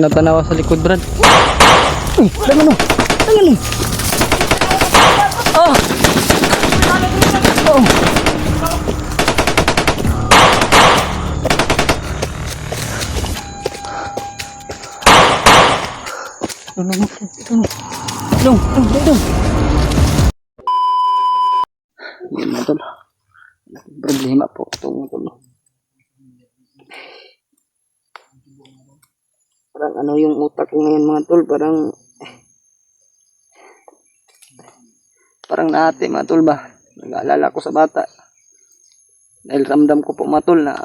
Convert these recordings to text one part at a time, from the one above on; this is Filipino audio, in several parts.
Natanawa sa likod, Brad. Uy, tama no. Tama no. Oh. Oh. Dong. Yan na tol. Problema po itong tol. Parang ano yung utak ko ngayon mga tol, parang naate mga tol ba. Nag-aalala ko sa bata. Dahil ramdam ko po mga tol na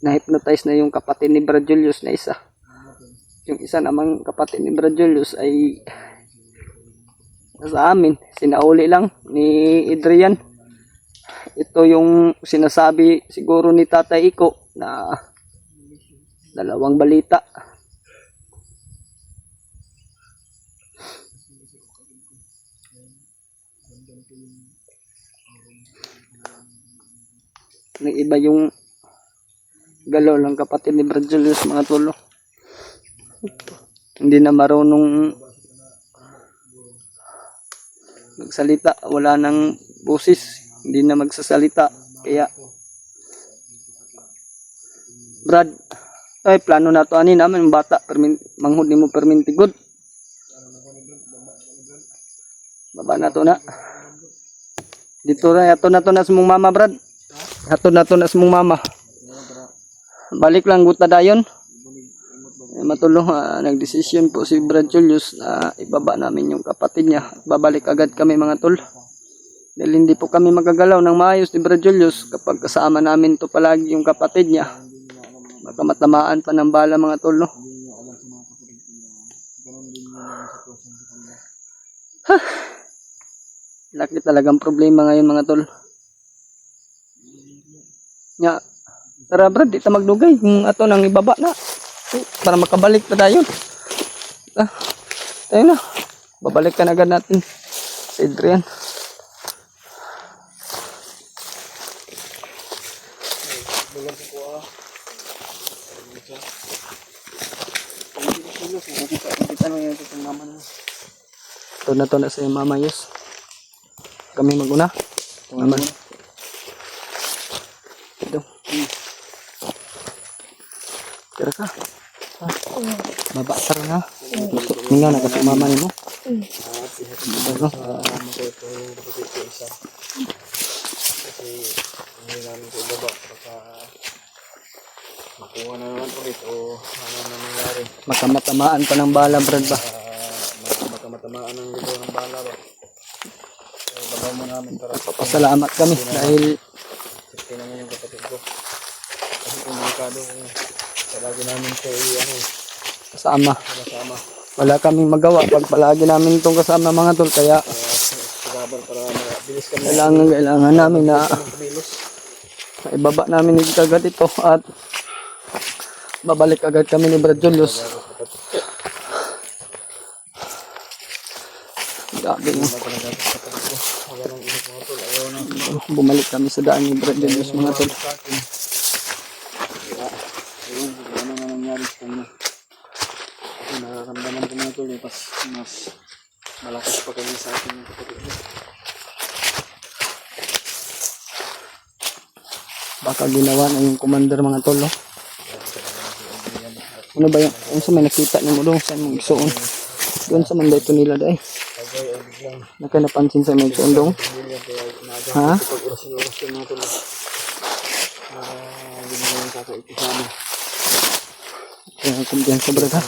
na-hypnotize na yung kapatid ni Brad Julius na isa. Yung isa namang kapatid ni Brad Julius ay sa amin, sinauli lang ni Adrian. Ito yung sinasabi siguro ni Tatay Iko na dalawang balita. Nag-iba yung galaw ng kapatid ni Brad Julius mga tolo. Hindi na marunong magsalita, wala nang boses, hindi na magsasalita. Kaya Brad, ay plano na to ani namin bata, manghud nimo permintigod. Baba na to na. Dito na ato na to na sumong mama, Brad. Ato na to na sumong mama. Balik lang guta dayon. Matulong nagdesisyon po si Brad Julius na ibaba namin yung kapatid niya. Babalik agad kami mga tol. Dahil hindi po kami magagalaw ng maayos ni Brad Julius kapag kasama namin to palagi yung kapatid niya. Baka matamaan pa ng bala mga tol, no? Laki talagang problema ngayon mga tol. Nya, tara Brad, di ta magdugay kung ato nang ibaba na. Para makabalik na tayo. Tayo na. Babalik ka na agad natin si Adrian. Ito na to na si Mama Yus. Kami maguna. Mama. Ito. Tira ka. Baba tara na. Ninga na kasi mama nimo. Makuha na naman ulit o ano na nangyari. Makamatamaan pa ng bala, Brad ba? Makamatamaan ng luto ng bala ba? Babaw mo namin para Papasalamat kami dahil sakti naman yung kapatid ko. Kasi kung delikado kung palagi namin siya kasama. kasama. Wala kaming magawa pag palagi namin itong kasama mga tol. Kaya Pagkabar para mabilis kami. kailangan namin na ibaba namin agad ito at babalik agad kami ni Brad Julius. Grabe nga. Bumalik kami sa daan ni Brad Julius mga tol. Ano nga nangyari sa kanya? Nararamdaman ko mga tol, mas malakas pa kayo sa akin yung kapatid ko. Baka ginawa na yung commander mga tol, no? Ano ba yung sa may nakita niyo mo doon sa mong isuon? Doon sa manday to nila dahil. Nakanapansin sa may isuon doon? Ha? Pag-orasyon mga tol. Hindi mo yung kakaiti sa amin. Kaya kumpiyansa Brad ha?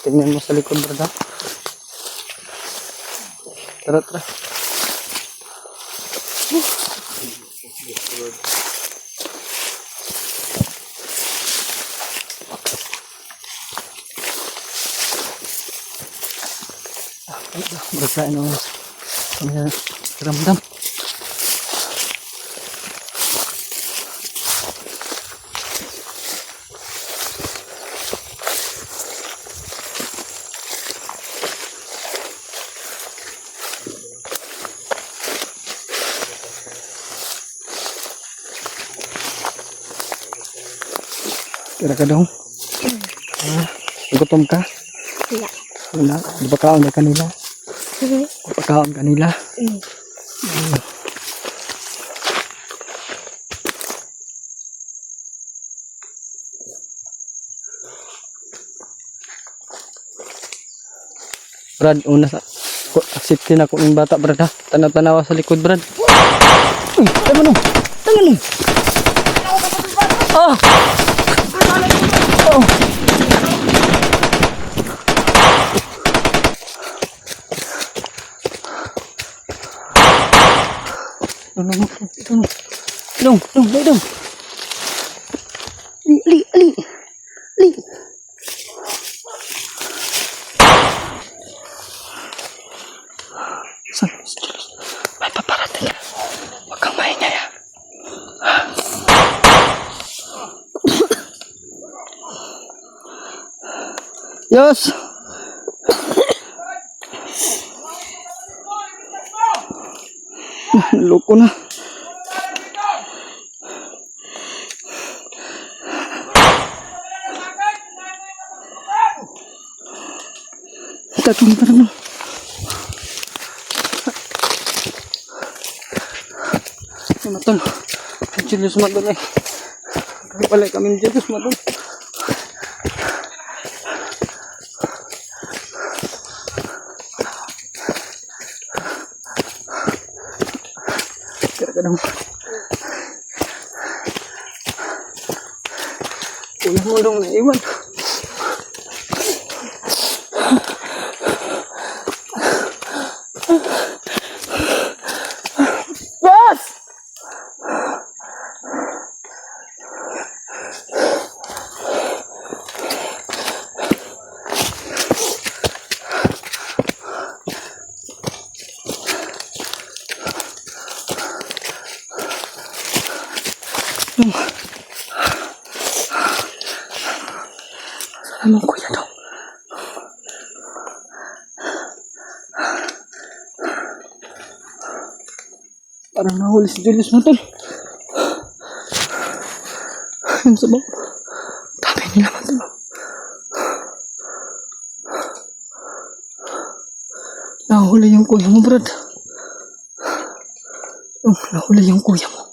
Tingnan mo sa likod Brad ha? Tara. Brad ano kami ramdam. Tira ka dong. Gutom ka? Wala. Wala. Di ba kaon na kanila? Mhm. Di ba kaon kanila? Mm. Brad, una sa... Acceptin ako ng bata, Brad, ha? Tanaw-tanawa sa likod, Brad. Uy, tama nung! Tama nung! Ah! Oh! Dong, dong. Li. May paparating. Huwag kang maingay, ha? Yes! Loko na. Tatong ka naman. Matol. Julius matol eh. Kaya pala kami Julius matol. Kadang-kadang. Ulah mo dong naiwan. Yes! Salamat kuya dong. Parang nahuli si Julius matol. Ayun sa bang. Dami nila matol. Nahuli yung kuya mo, Brad. Nahuli yung kuya mo.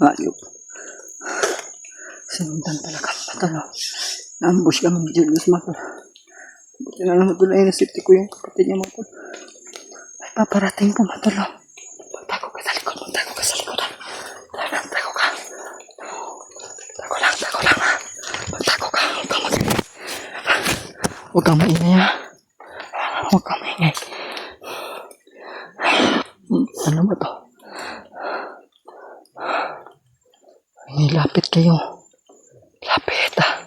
Ayop. Sinundan pala kami matol. Na-ambush kami ni Julius matol. Buti na lang matol ay nasipti ko yung kapatid niya matol. Ay paparating po matol. Magtago ka sa likod. Magtago ka sa likod. Magtago ka. Tago lang ha. Magtago ka. Huwag kang maingay ha. Huwag kang maingay. Ano ba to? Ay, lapit kayo. Lapit ah.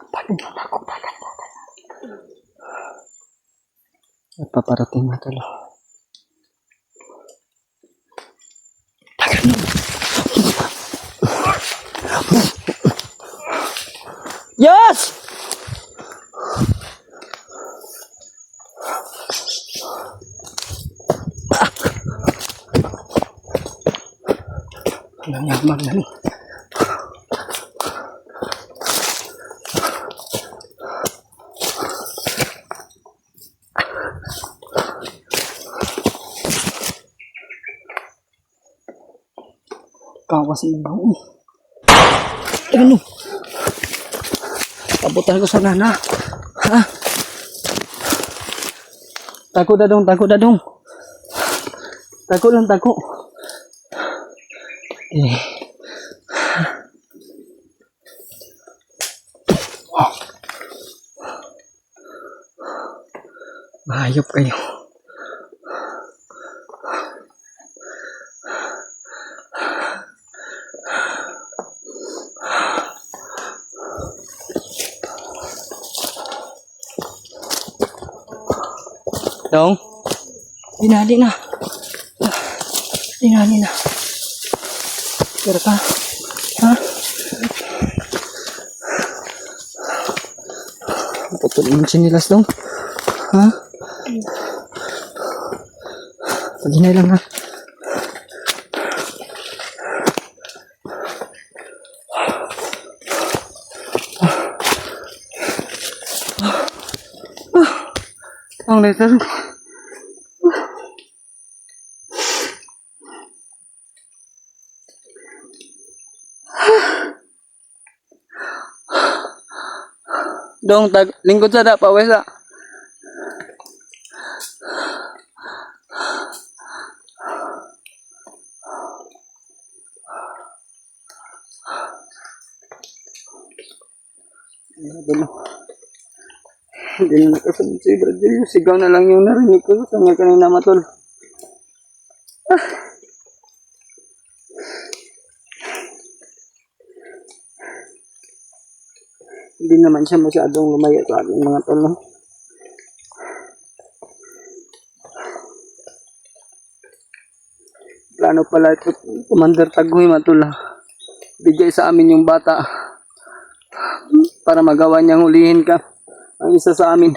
Bakit yung ako tagal? Paparating na talo. Tagal na. Yes! Nangyamag na ni. Kawas mo na. Ano? Pabutan ko sa nana. Ha? Tago dadong. Tago lang. Eh. Mahayop kayo. Dong. Dinali na. Dinali na. Kira ka. Ha? Putol yung sinilas dong. Ha? Paghinay lang ha. Ang letter. Dong lingkod sa da pawesa. Hindi na nakasabi si Bradley. Sigaw na lang yung narinig ko sa nga kanina matol. Hindi naman siya masyadong lumayo sa ating mga tol. No? Plano pala ito, Commander Taguy matol. Bigay sa amin yung bata para magawa niyang hulihin ka. Ang isa sa amin.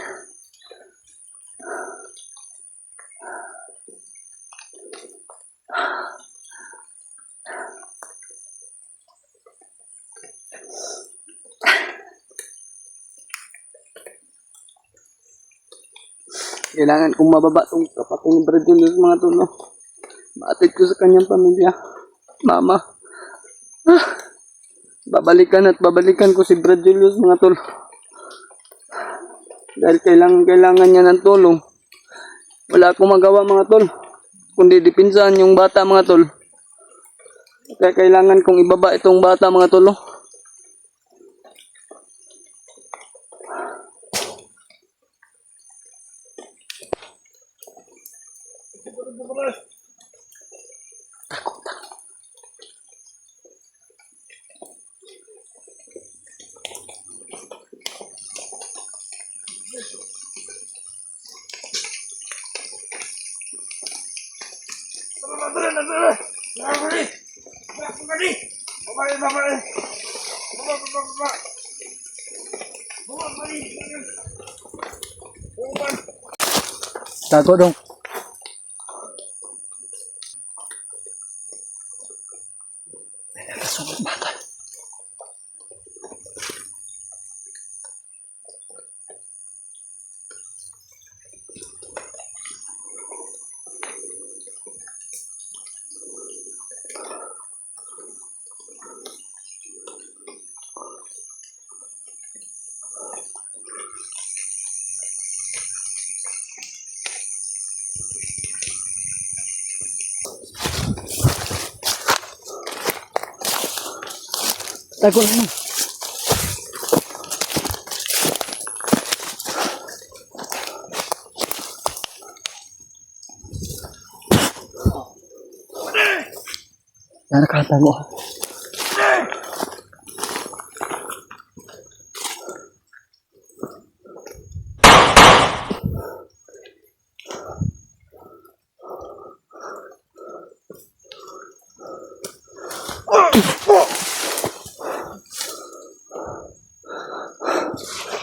Kailangan kong mababa itong kapatid ni Bradley mga tol. No? Maatid ko sa kanyang pamilya. Mama. Babalikan at babalikan ko si Bradley mga tol. Dahil kailangan niya ng tulong. Wala akong magawa mga tol. Kundi dipinsan yung bata mga tol. Kaya kailangan kong ibaba itong bata mga tol. No? Tago dong. Kasunod mata. Tago lang. Nakatago.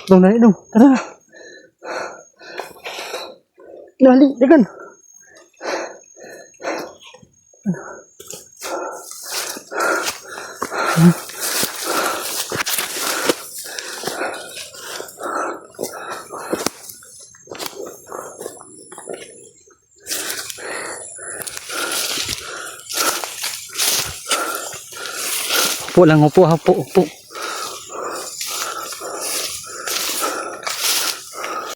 Dong, dali dong. Tara. Dali, dagan. Upo lang, upo, upo, upo.